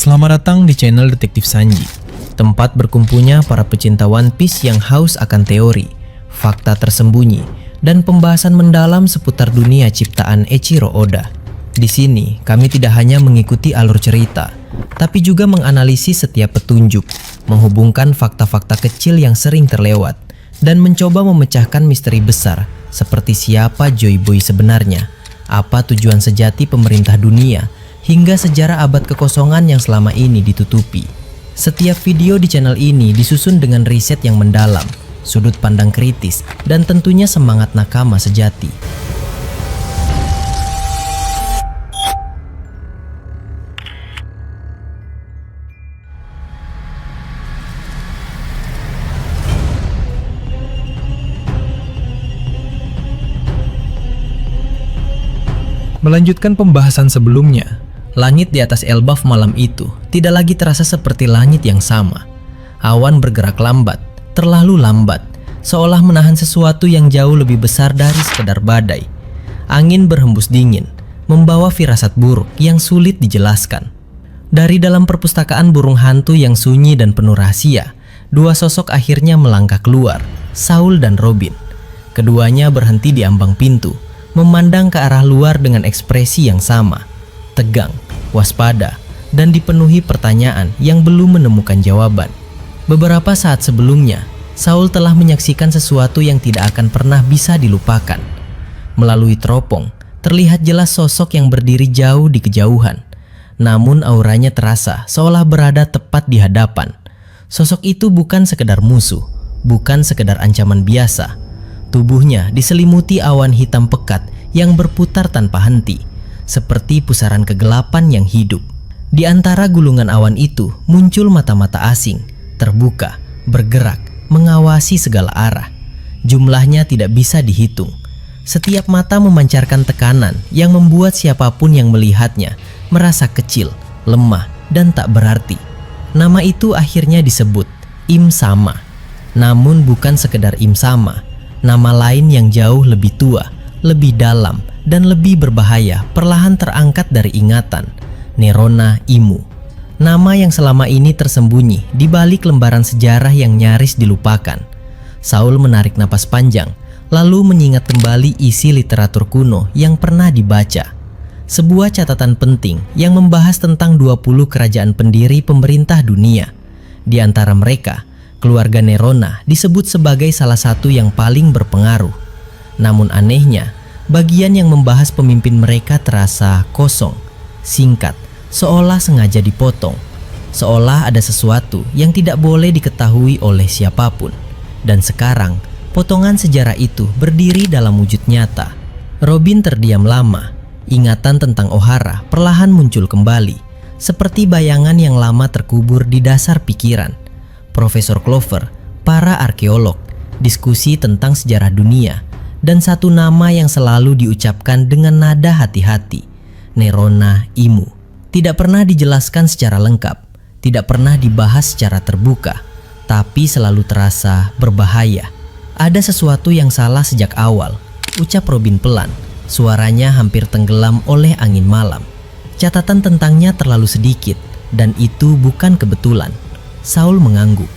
Selamat datang di channel Detektif Sanji, tempat berkumpulnya para pecinta One Piece yang haus akan teori, fakta tersembunyi, dan pembahasan mendalam seputar dunia ciptaan Eiichiro Oda. Di sini, kami tidak hanya mengikuti alur cerita, tapi juga menganalisis setiap petunjuk, menghubungkan fakta-fakta kecil yang sering terlewat, dan mencoba memecahkan misteri besar seperti siapa Joy Boy sebenarnya, apa tujuan sejati pemerintah dunia, hingga sejarah abad kekosongan yang selama ini ditutupi. Setiap video di channel ini disusun dengan riset yang mendalam, sudut pandang kritis, dan tentunya semangat nakama sejati. Melanjutkan pembahasan sebelumnya, langit di atas Elbaf malam itu tidak lagi terasa seperti langit yang sama. Awan bergerak lambat, terlalu lambat, seolah menahan sesuatu yang jauh lebih besar dari sekedar badai. Angin berhembus dingin, membawa firasat buruk yang sulit dijelaskan. Dari dalam perpustakaan burung hantu yang sunyi dan penuh rahasia, dua sosok akhirnya melangkah keluar, Saul dan Robin. Keduanya berhenti di ambang pintu, memandang ke arah luar dengan ekspresi yang sama, tegang, waspada, dan dipenuhi pertanyaan yang belum menemukan jawaban. Beberapa saat sebelumnya, Saul telah menyaksikan sesuatu yang tidak akan pernah bisa dilupakan. Melalui teropong, terlihat jelas sosok yang berdiri jauh di kejauhan. Namun auranya terasa seolah berada tepat di hadapan. Sosok itu bukan sekedar musuh, bukan sekedar ancaman biasa. Tubuhnya diselimuti awan hitam pekat yang berputar tanpa henti, seperti pusaran kegelapan yang hidup. Di antara gulungan awan itu muncul mata-mata asing, terbuka, bergerak, mengawasi segala arah. Jumlahnya tidak bisa dihitung. Setiap mata memancarkan tekanan yang membuat siapapun yang melihatnya merasa kecil, lemah, dan tak berarti. Nama itu akhirnya disebut Im Sama. Namun bukan sekedar Im Sama. Nama lain yang jauh lebih tua, lebih dalam, dan lebih berbahaya perlahan terangkat dari ingatan, Nerona Imu. Nama yang selama ini tersembunyi di balik lembaran sejarah yang nyaris dilupakan. Saul menarik napas panjang, lalu mengingat kembali isi literatur kuno yang pernah dibaca. Sebuah catatan penting yang membahas tentang 20 kerajaan pendiri pemerintah dunia. Di antara mereka, keluarga Nerona disebut sebagai salah satu yang paling berpengaruh. Namun anehnya, bagian yang membahas pemimpin mereka terasa kosong, singkat, seolah sengaja dipotong. Seolah ada sesuatu yang tidak boleh diketahui oleh siapapun. Dan sekarang, potongan sejarah itu berdiri dalam wujud nyata. Robin terdiam lama. Ingatan tentang Ohara perlahan muncul kembali, seperti bayangan yang lama terkubur di dasar pikiran. Profesor Clover, para arkeolog, diskusi tentang sejarah dunia, dan satu nama yang selalu diucapkan dengan nada hati-hati, Nerona Imu. Tidak pernah dijelaskan secara lengkap, tidak pernah dibahas secara terbuka, tapi selalu terasa berbahaya. Ada sesuatu yang salah sejak awal, ucap Robin pelan, suaranya hampir tenggelam oleh angin malam. Catatan tentangnya terlalu sedikit, dan itu bukan kebetulan. Saul mengangguk,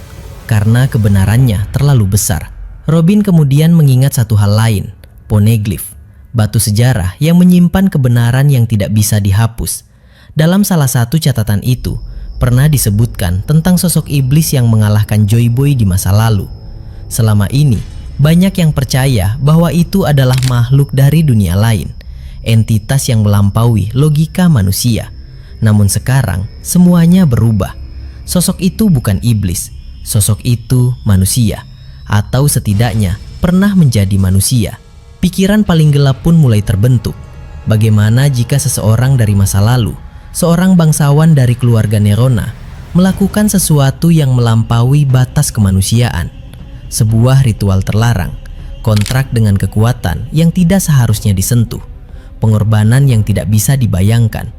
karena kebenarannya terlalu besar. Robin kemudian mengingat satu hal lain, poneglyph, batu sejarah yang menyimpan kebenaran yang tidak bisa dihapus. Dalam salah satu catatan itu, pernah disebutkan tentang sosok iblis yang mengalahkan Joy Boy di masa lalu. Selama ini, banyak yang percaya bahwa itu adalah makhluk dari dunia lain, entitas yang melampaui logika manusia. Namun sekarang, semuanya berubah. Sosok itu bukan iblis, sosok itu manusia, atau setidaknya pernah menjadi manusia. Pikiran paling gelap pun mulai terbentuk. Bagaimana jika seseorang dari masa lalu, seorang bangsawan dari keluarga Nerona, melakukan sesuatu yang melampaui batas kemanusiaan? Sebuah ritual terlarang, kontrak dengan kekuatan yang tidak seharusnya disentuh, pengorbanan yang tidak bisa dibayangkan,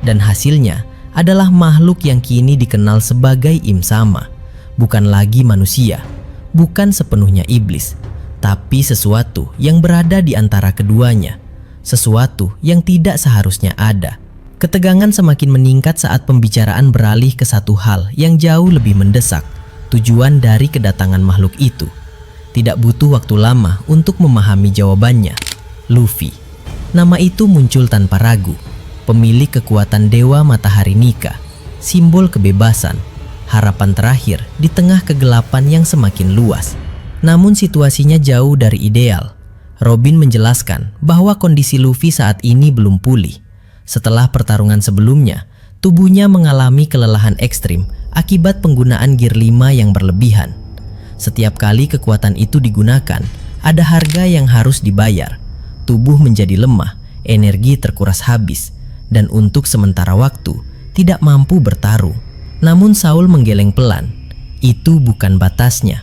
dan hasilnya adalah makhluk yang kini dikenal sebagai Im Sama. Bukan lagi manusia, bukan sepenuhnya iblis, tapi sesuatu yang berada di antara keduanya, sesuatu yang tidak seharusnya ada. Ketegangan semakin meningkat saat pembicaraan beralih ke satu hal yang jauh lebih mendesak, tujuan dari kedatangan makhluk itu. Tidak butuh waktu lama untuk memahami jawabannya. Luffy. Nama itu muncul tanpa ragu. Pemilik kekuatan Dewa Matahari Nika, simbol kebebasan, harapan terakhir di tengah kegelapan yang semakin luas. Namun situasinya jauh dari ideal. Robin menjelaskan bahwa kondisi Luffy saat ini belum pulih. Setelah pertarungan sebelumnya, tubuhnya mengalami kelelahan ekstrim akibat penggunaan Gear 5 yang berlebihan. Setiap kali kekuatan itu digunakan, ada harga yang harus dibayar. Tubuh menjadi lemah, energi terkuras habis, dan untuk sementara waktu tidak mampu bertarung. Namun Saul menggeleng pelan. Itu bukan batasnya.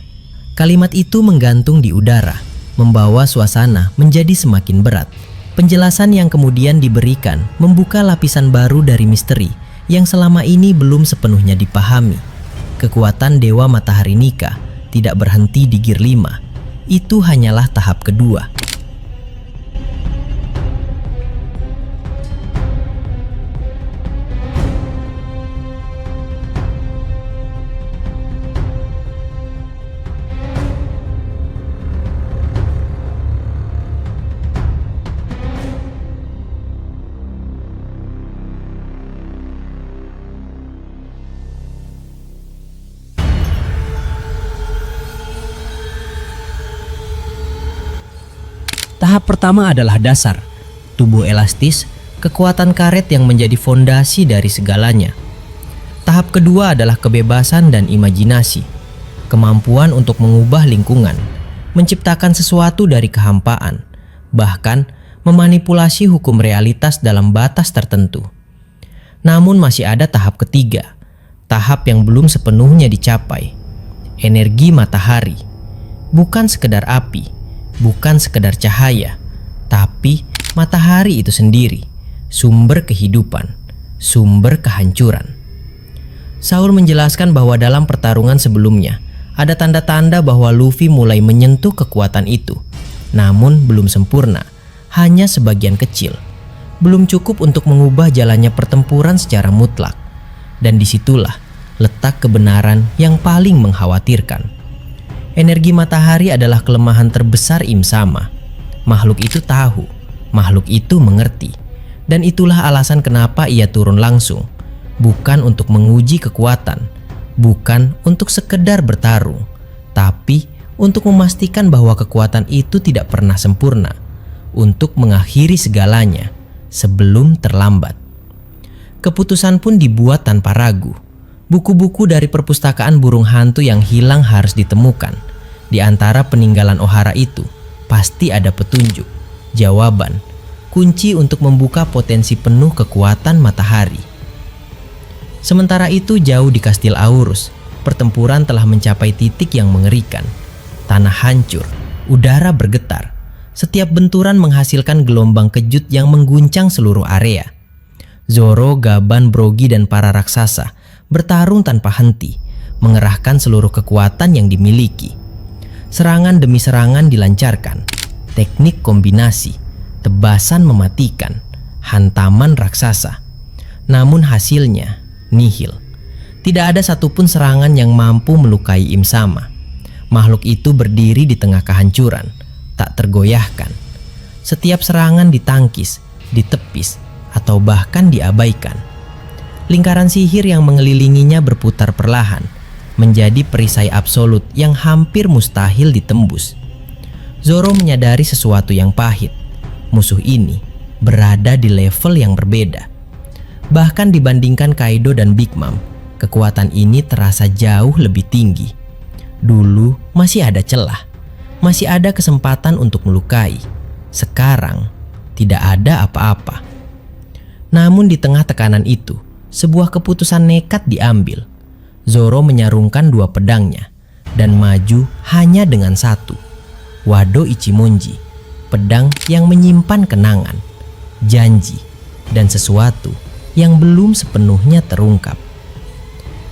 Kalimat itu menggantung di udara, membawa suasana menjadi semakin berat. Penjelasan yang kemudian diberikan membuka lapisan baru dari misteri yang selama ini belum sepenuhnya dipahami. Kekuatan Dewa Matahari Nika tidak berhenti di Gear 5. Itu hanyalah tahap kedua. Tahap pertama adalah dasar, tubuh elastis, kekuatan karet yang menjadi fondasi dari segalanya. Tahap kedua adalah kebebasan dan imajinasi, kemampuan untuk mengubah lingkungan, menciptakan sesuatu dari kehampaan, bahkan memanipulasi hukum realitas dalam batas tertentu. Namun masih ada tahap ketiga, tahap yang belum sepenuhnya dicapai, energi matahari, bukan sekedar api, bukan sekedar cahaya, tapi matahari itu sendiri, sumber kehidupan, sumber kehancuran. Saul menjelaskan bahwa dalam pertarungan sebelumnya, ada tanda-tanda bahwa Luffy mulai menyentuh kekuatan itu. Namun belum sempurna, hanya sebagian kecil. Belum cukup untuk mengubah jalannya pertempuran secara mutlak. Dan disitulah letak kebenaran yang paling mengkhawatirkan. Energi matahari adalah kelemahan terbesar Im Sama. Makhluk itu tahu, makhluk itu mengerti. Dan itulah alasan kenapa ia turun langsung. Bukan untuk menguji kekuatan, bukan untuk sekedar bertarung, tapi untuk memastikan bahwa kekuatan itu tidak pernah sempurna, untuk mengakhiri segalanya sebelum terlambat. Keputusan pun dibuat tanpa ragu. Buku-buku dari perpustakaan burung hantu yang hilang harus ditemukan. Di antara peninggalan Ohara itu, pasti ada petunjuk, jawaban, kunci untuk membuka potensi penuh kekuatan matahari. Sementara itu jauh di Kastil Aurus, pertempuran telah mencapai titik yang mengerikan. Tanah hancur, udara bergetar. Setiap benturan menghasilkan gelombang kejut yang mengguncang seluruh area. Zoro, Gaban, Brogy, dan para raksasa bertarung tanpa henti, mengerahkan seluruh kekuatan yang dimiliki. Serangan demi serangan dilancarkan, teknik kombinasi, tebasan mematikan, hantaman raksasa. Namun hasilnya nihil. Tidak ada satupun serangan yang mampu melukai Im Sama. Makhluk itu berdiri di tengah kehancuran, tak tergoyahkan. Setiap serangan ditangkis, ditepis, atau bahkan diabaikan. Lingkaran sihir yang mengelilinginya berputar perlahan, menjadi perisai absolut yang hampir mustahil ditembus. Zoro menyadari sesuatu yang pahit. Musuh ini berada di level yang berbeda. Bahkan dibandingkan Kaido dan Big Mom, kekuatan ini terasa jauh lebih tinggi. Dulu masih ada celah, masih ada kesempatan untuk melukai. Sekarang tidak ada apa-apa. Namun di tengah tekanan itu, sebuah keputusan nekat diambil. Zoro menyarungkan dua pedangnya dan maju hanya dengan satu. Wado Ichimonji, pedang yang menyimpan kenangan, janji, dan sesuatu yang belum sepenuhnya terungkap.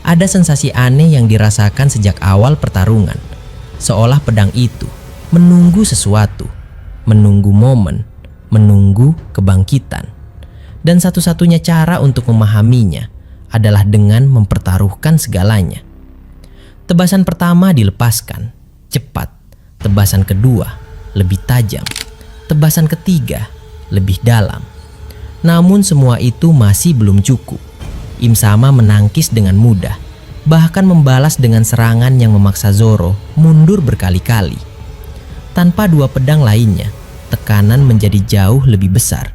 Ada sensasi aneh yang dirasakan sejak awal pertarungan, seolah pedang itu menunggu sesuatu, menunggu momen, menunggu kebangkitan. Dan satu-satunya cara untuk memahaminya adalah dengan mempertaruhkan segalanya. Tebasan pertama dilepaskan, cepat. Tebasan kedua, lebih tajam. Tebasan ketiga, lebih dalam. Namun semua itu masih belum cukup. Im Sama menangkis dengan mudah, bahkan membalas dengan serangan yang memaksa Zoro mundur berkali-kali. Tanpa dua pedang lainnya, tekanan menjadi jauh lebih besar.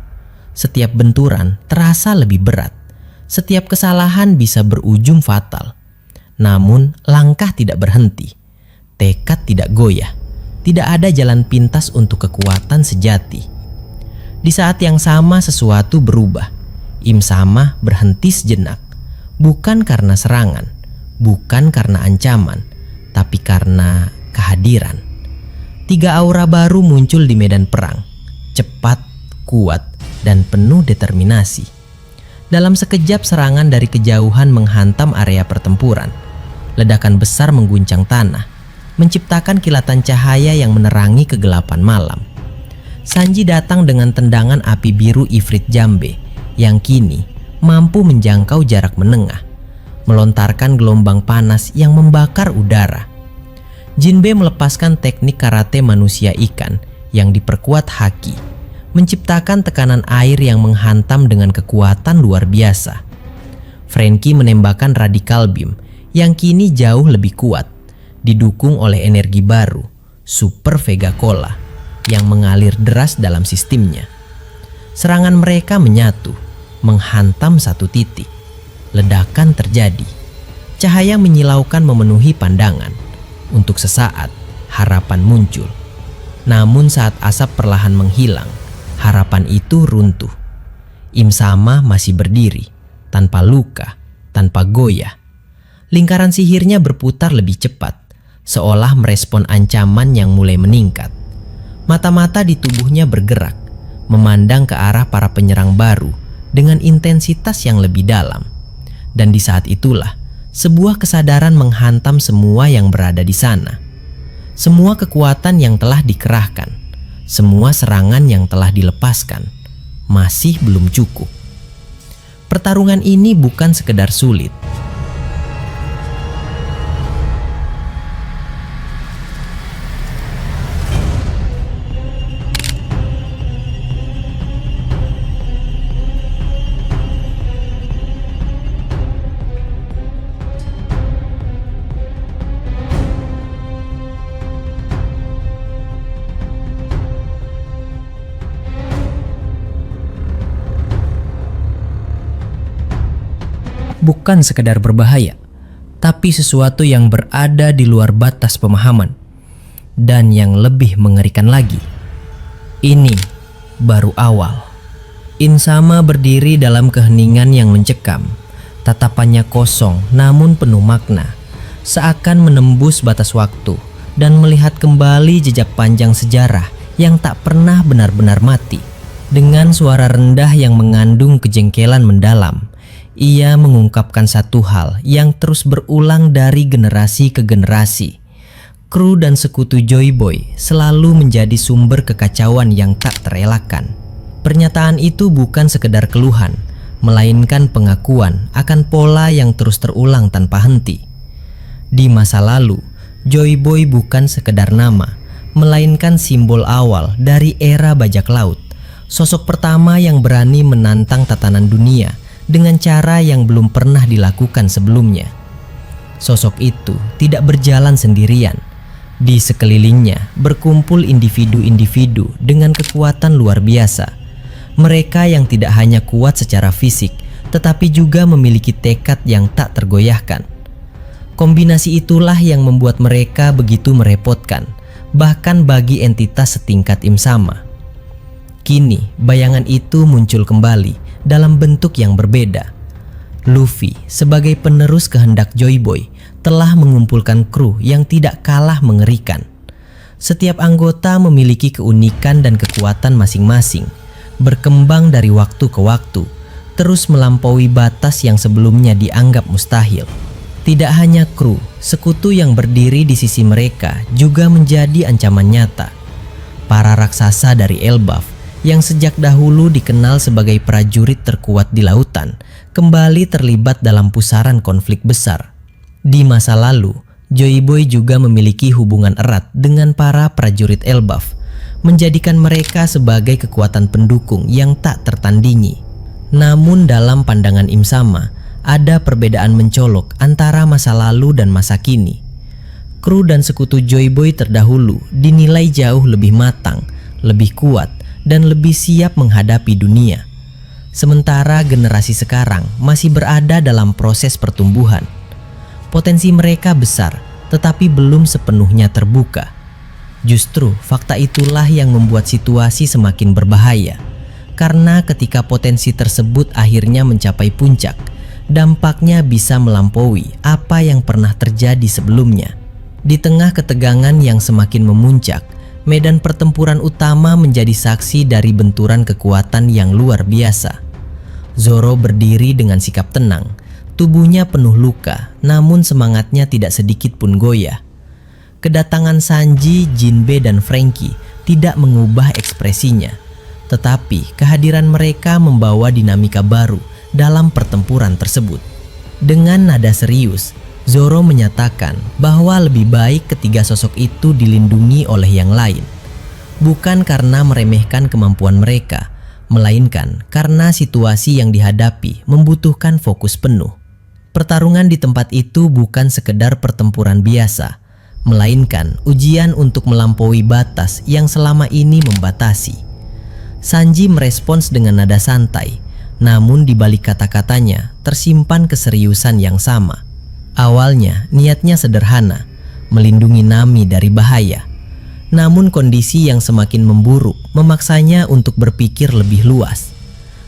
Setiap benturan terasa lebih berat. Setiap kesalahan bisa berujung fatal. Namun langkah tidak berhenti. Tekad tidak goyah. Tidak ada jalan pintas untuk kekuatan sejati. Di saat yang sama sesuatu berubah. Im Sama berhenti sejenak. Bukan karena serangan, bukan karena ancaman, tapi karena kehadiran. 3 aura baru muncul di medan perang. Cepat, kuat, dan penuh determinasi. Dalam sekejap serangan dari kejauhan menghantam area pertempuran. Ledakan besar mengguncang tanah, menciptakan kilatan cahaya yang menerangi kegelapan malam. Sanji datang dengan tendangan api biru Ifrit Jambe yang kini mampu menjangkau jarak menengah, melontarkan gelombang panas yang membakar udara. Jinbe melepaskan teknik karate manusia ikan yang diperkuat haki, menciptakan tekanan air yang menghantam dengan kekuatan luar biasa. Franky menembakkan radical beam yang kini jauh lebih kuat, didukung oleh energi baru, Super Vega Cola, yang mengalir deras dalam sistemnya. Serangan mereka menyatu, menghantam satu titik. Ledakan terjadi. Cahaya menyilaukan memenuhi pandangan. Untuk sesaat, harapan muncul. Namun saat asap perlahan menghilang, harapan itu runtuh. Im Sama masih berdiri, tanpa luka, tanpa goyah. Lingkaran sihirnya berputar lebih cepat, seolah merespon ancaman yang mulai meningkat. Mata-mata di tubuhnya bergerak, memandang ke arah para penyerang baru dengan intensitas yang lebih dalam. Dan di saat itulah, sebuah kesadaran menghantam semua yang berada di sana. Semua kekuatan yang telah dikerahkan, semua serangan yang telah dilepaskan, masih belum cukup. Pertarungan ini bukan sekedar sulit. Bukan sekedar berbahaya, tapi sesuatu yang berada di luar batas pemahaman. Dan yang lebih mengerikan lagi, ini baru awal. Im Sama berdiri dalam keheningan yang mencekam. Tatapannya kosong namun penuh makna, seakan menembus batas waktu dan melihat kembali jejak panjang sejarah yang tak pernah benar-benar mati. Dengan suara rendah yang mengandung kejengkelan mendalam, ia mengungkapkan satu hal yang terus berulang dari generasi ke generasi. Kru dan sekutu Joy Boy selalu menjadi sumber kekacauan yang tak terelakkan. Pernyataan itu bukan sekedar keluhan, melainkan pengakuan akan pola yang terus terulang tanpa henti. Di masa lalu, Joy Boy bukan sekedar nama, melainkan simbol awal dari era bajak laut. Sosok pertama yang berani menantang tatanan dunia dengan cara yang belum pernah dilakukan sebelumnya. Sosok itu tidak berjalan sendirian. Di sekelilingnya berkumpul individu-individu dengan kekuatan luar biasa. Mereka yang tidak hanya kuat secara fisik, tetapi juga memiliki tekad yang tak tergoyahkan. Kombinasi itulah yang membuat mereka begitu merepotkan, bahkan bagi entitas setingkat Im Sama. Kini bayangan itu muncul kembali dalam bentuk yang berbeda. Luffy sebagai penerus kehendak Joy Boy telah mengumpulkan kru yang tidak kalah mengerikan. Setiap anggota memiliki keunikan dan kekuatan masing-masing, berkembang dari waktu ke waktu, terus melampaui batas yang sebelumnya dianggap mustahil. Tidak hanya kru, sekutu yang berdiri di sisi mereka juga menjadi ancaman nyata. Para raksasa dari Elbaf yang sejak dahulu dikenal sebagai prajurit terkuat di lautan, kembali terlibat dalam pusaran konflik besar. Di masa lalu, Joy Boy juga memiliki hubungan erat dengan para prajurit Elbaf, menjadikan mereka sebagai kekuatan pendukung yang tak tertandingi. Namun dalam pandangan Im Sama, ada perbedaan mencolok antara masa lalu dan masa kini. Kru dan sekutu Joy Boy terdahulu dinilai jauh lebih matang, lebih kuat, dan lebih siap menghadapi dunia. Sementara generasi sekarang masih berada dalam proses pertumbuhan. Potensi mereka besar, tetapi belum sepenuhnya terbuka. Justru fakta itulah yang membuat situasi semakin berbahaya. Karena ketika potensi tersebut akhirnya mencapai puncak, dampaknya bisa melampaui apa yang pernah terjadi sebelumnya. Di tengah ketegangan yang semakin memuncak, medan pertempuran utama menjadi saksi dari benturan kekuatan yang luar biasa. Zoro berdiri dengan sikap tenang, tubuhnya penuh luka, namun semangatnya tidak sedikit pun goyah. Kedatangan Sanji, Jinbe, dan Franky tidak mengubah ekspresinya, tetapi kehadiran mereka membawa dinamika baru dalam pertempuran tersebut. Dengan nada serius, Zoro menyatakan bahwa lebih baik ketiga sosok itu dilindungi oleh yang lain. Bukan karena meremehkan kemampuan mereka, melainkan karena situasi yang dihadapi membutuhkan fokus penuh. Pertarungan di tempat itu bukan sekedar pertempuran biasa, melainkan ujian untuk melampaui batas yang selama ini membatasi. Sanji merespons dengan nada santai, namun di balik kata-katanya tersimpan keseriusan yang sama. Awalnya niatnya sederhana, melindungi Nami dari bahaya. Namun kondisi yang semakin memburuk memaksanya untuk berpikir lebih luas.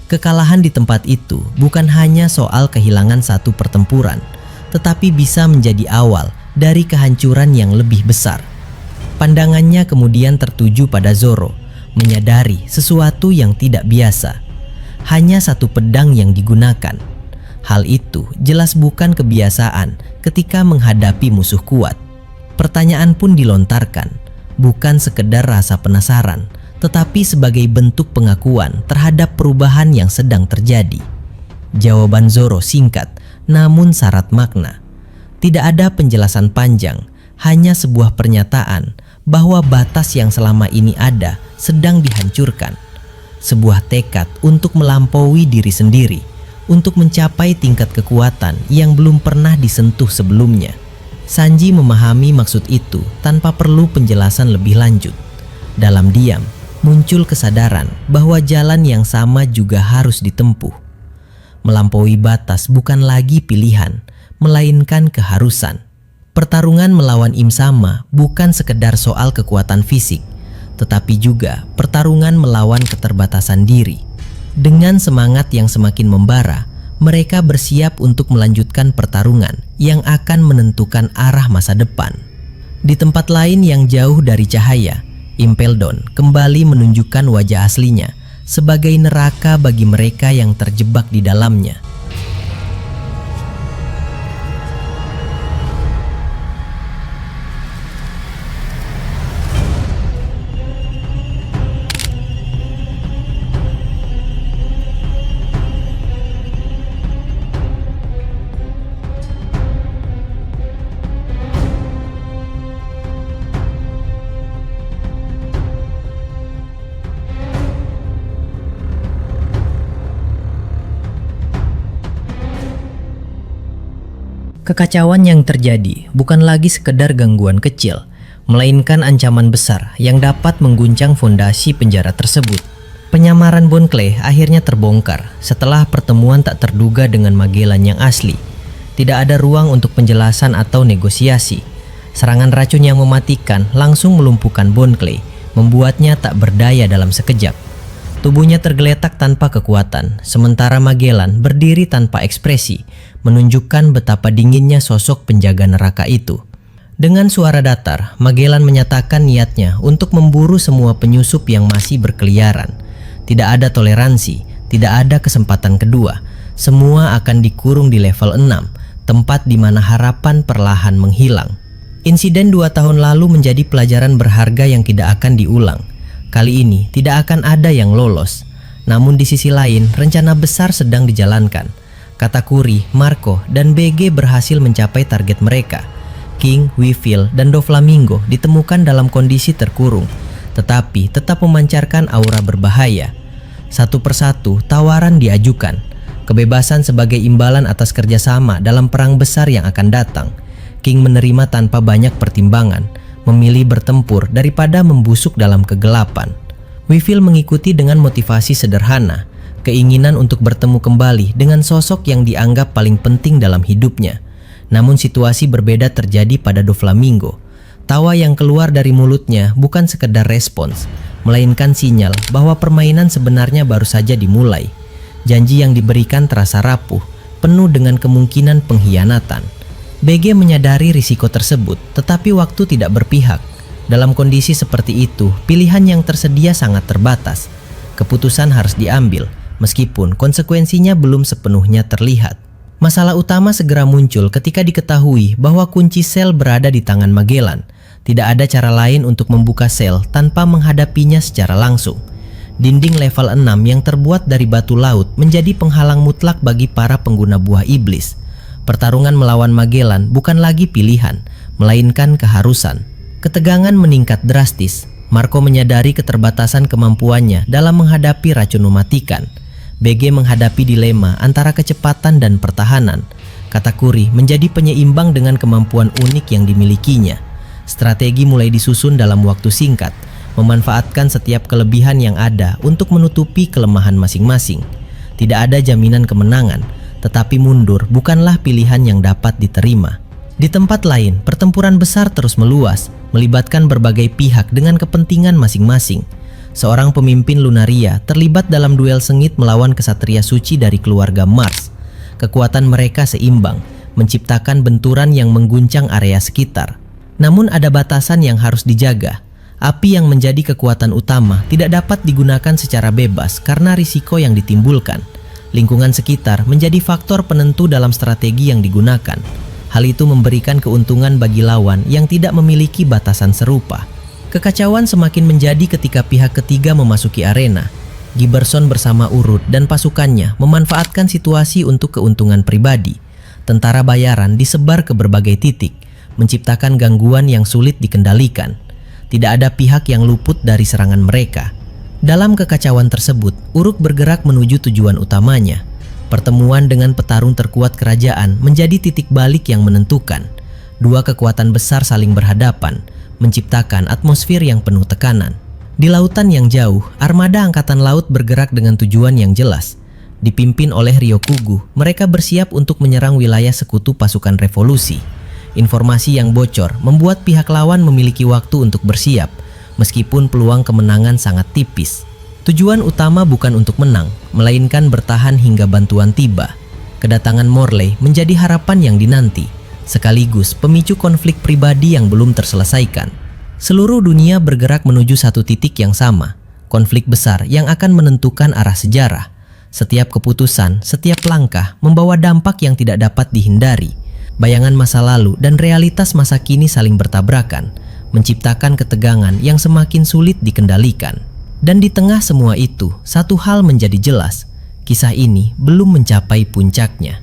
Kekalahan di tempat itu bukan hanya soal kehilangan satu pertempuran, tetapi bisa menjadi awal dari kehancuran yang lebih besar. Pandangannya kemudian tertuju pada Zoro, menyadari sesuatu yang tidak biasa. Hanya satu pedang yang digunakan. Hal itu jelas bukan kebiasaan ketika menghadapi musuh kuat. Pertanyaan pun dilontarkan, bukan sekedar rasa penasaran, tetapi sebagai bentuk pengakuan terhadap perubahan yang sedang terjadi. Jawaban Zoro singkat, namun syarat makna. Tidak ada penjelasan panjang, hanya sebuah pernyataan bahwa batas yang selama ini ada sedang dihancurkan. Sebuah tekad untuk melampaui diri sendiri, untuk mencapai tingkat kekuatan yang belum pernah disentuh sebelumnya. Sanji memahami maksud itu tanpa perlu penjelasan lebih lanjut. Dalam diam, muncul kesadaran bahwa jalan yang sama juga harus ditempuh. Melampaui batas bukan lagi pilihan, melainkan keharusan. Pertarungan melawan Im Sama bukan sekedar soal kekuatan fisik, tetapi juga pertarungan melawan keterbatasan diri. Dengan semangat yang semakin membara, mereka bersiap untuk melanjutkan pertarungan yang akan menentukan arah masa depan. Di tempat lain yang jauh dari cahaya, Impel Down kembali menunjukkan wajah aslinya sebagai neraka bagi mereka yang terjebak di dalamnya. Kekacauan yang terjadi bukan lagi sekedar gangguan kecil, melainkan ancaman besar yang dapat mengguncang fondasi penjara tersebut. Penyamaran Bon Clay akhirnya terbongkar setelah pertemuan tak terduga dengan Magellan yang asli. Tidak ada ruang untuk penjelasan atau negosiasi. Serangan racun yang mematikan langsung melumpuhkan Bon Clay, membuatnya tak berdaya dalam sekejap. Tubuhnya tergeletak tanpa kekuatan, sementara Magellan berdiri tanpa ekspresi, menunjukkan betapa dinginnya sosok penjaga neraka itu. Dengan suara datar, Magellan menyatakan niatnya untuk memburu semua penyusup yang masih berkeliaran. Tidak ada toleransi, tidak ada kesempatan kedua. Semua akan dikurung di level 6, tempat di mana harapan perlahan menghilang. Insiden 2 tahun lalu menjadi pelajaran berharga yang tidak akan diulang. Kali ini tidak akan ada yang lolos. Namun di sisi lain, rencana besar sedang dijalankan. Katakuri, Marco, dan BG berhasil mencapai target mereka. King, Weevil, dan Doflamingo ditemukan dalam kondisi terkurung, tetapi tetap memancarkan aura berbahaya. Satu persatu tawaran diajukan. Kebebasan sebagai imbalan atas kerjasama dalam perang besar yang akan datang. King menerima tanpa banyak pertimbangan, memilih bertempur daripada membusuk dalam kegelapan. Weevil mengikuti dengan motivasi sederhana, keinginan untuk bertemu kembali dengan sosok yang dianggap paling penting dalam hidupnya. Namun situasi berbeda terjadi pada Doflamingo. Tawa yang keluar dari mulutnya bukan sekedar respons, melainkan sinyal bahwa permainan sebenarnya baru saja dimulai. Janji yang diberikan terasa rapuh, penuh dengan kemungkinan pengkhianatan. BG menyadari risiko tersebut, tetapi waktu tidak berpihak. Dalam kondisi seperti itu, pilihan yang tersedia sangat terbatas. Keputusan harus diambil, meskipun konsekuensinya belum sepenuhnya terlihat. Masalah utama segera muncul ketika diketahui bahwa kunci sel berada di tangan Magellan. Tidak ada cara lain untuk membuka sel tanpa menghadapinya secara langsung. Dinding level 6 yang terbuat dari batu laut menjadi penghalang mutlak bagi para pengguna buah iblis. Pertarungan melawan Magellan bukan lagi pilihan, melainkan keharusan. Ketegangan meningkat drastis. Marco menyadari keterbatasan kemampuannya dalam menghadapi racun mematikan. BG menghadapi dilema antara kecepatan dan pertahanan. Katakuri menjadi penyeimbang dengan kemampuan unik yang dimilikinya. Strategi mulai disusun dalam waktu singkat, memanfaatkan setiap kelebihan yang ada untuk menutupi kelemahan masing-masing. Tidak ada jaminan kemenangan, tetapi mundur bukanlah pilihan yang dapat diterima. Di tempat lain, pertempuran besar terus meluas, melibatkan berbagai pihak dengan kepentingan masing-masing. Seorang pemimpin Lunaria terlibat dalam duel sengit melawan kesatria suci dari keluarga Mars. Kekuatan mereka seimbang, menciptakan benturan yang mengguncang area sekitar. Namun ada batasan yang harus dijaga. Api yang menjadi kekuatan utama tidak dapat digunakan secara bebas karena risiko yang ditimbulkan. Lingkungan sekitar menjadi faktor penentu dalam strategi yang digunakan. Hal itu memberikan keuntungan bagi lawan yang tidak memiliki batasan serupa. Kekacauan semakin menjadi ketika pihak ketiga memasuki arena. Giberson bersama Urut dan pasukannya memanfaatkan situasi untuk keuntungan pribadi. Tentara bayaran disebar ke berbagai titik, menciptakan gangguan yang sulit dikendalikan. Tidak ada pihak yang luput dari serangan mereka. Dalam kekacauan tersebut, Uruk bergerak menuju tujuan utamanya. Pertemuan dengan petarung terkuat kerajaan menjadi titik balik yang menentukan. Dua kekuatan besar saling berhadapan, menciptakan atmosfer yang penuh tekanan. Di lautan yang jauh, armada angkatan laut bergerak dengan tujuan yang jelas. Dipimpin oleh Ryokugu, mereka bersiap untuk menyerang wilayah sekutu pasukan revolusi. Informasi yang bocor membuat pihak lawan memiliki waktu untuk bersiap, meskipun peluang kemenangan sangat tipis. Tujuan utama bukan untuk menang, melainkan bertahan hingga bantuan tiba. Kedatangan Morley menjadi harapan yang dinanti, sekaligus pemicu konflik pribadi yang belum terselesaikan. Seluruh dunia bergerak menuju satu titik yang sama, konflik besar yang akan menentukan arah sejarah. Setiap keputusan, setiap langkah membawa dampak yang tidak dapat dihindari. Bayangan masa lalu dan realitas masa kini saling bertabrakan, menciptakan ketegangan yang semakin sulit dikendalikan. Dan di tengah semua itu, satu hal menjadi jelas, kisah ini belum mencapai puncaknya.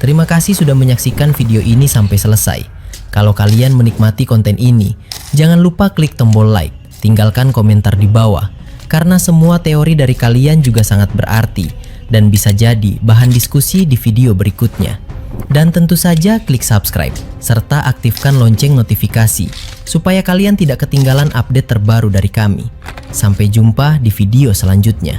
Terima kasih sudah menyaksikan video ini sampai selesai. Kalau kalian menikmati konten ini, jangan lupa klik tombol like, tinggalkan komentar di bawah, karena semua teori dari kalian juga sangat berarti dan bisa jadi bahan diskusi di video berikutnya. Dan tentu saja klik subscribe, serta aktifkan lonceng notifikasi, supaya kalian tidak ketinggalan update terbaru dari kami. Sampai jumpa di video selanjutnya.